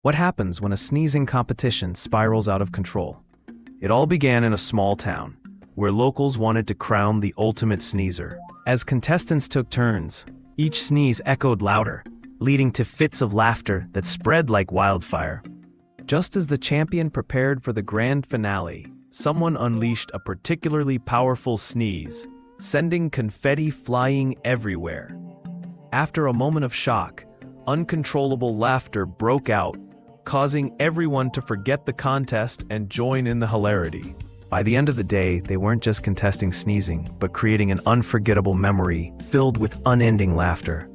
What happens when a sneezing competition spirals out of control? It all began in a small town, where locals wanted to crown the ultimate sneezer. As contestants took turns, each sneeze echoed louder, leading to fits of laughter that spread like wildfire. Just as the champion prepared for the grand finale, someone unleashed a particularly powerful sneeze, sending confetti flying everywhere. After a moment of shock, uncontrollable laughter broke out, causing everyone to forget the contest and join in the hilarity. By the end of the day, they weren't just contesting sneezing, but creating an unforgettable memory filled with unending laughter.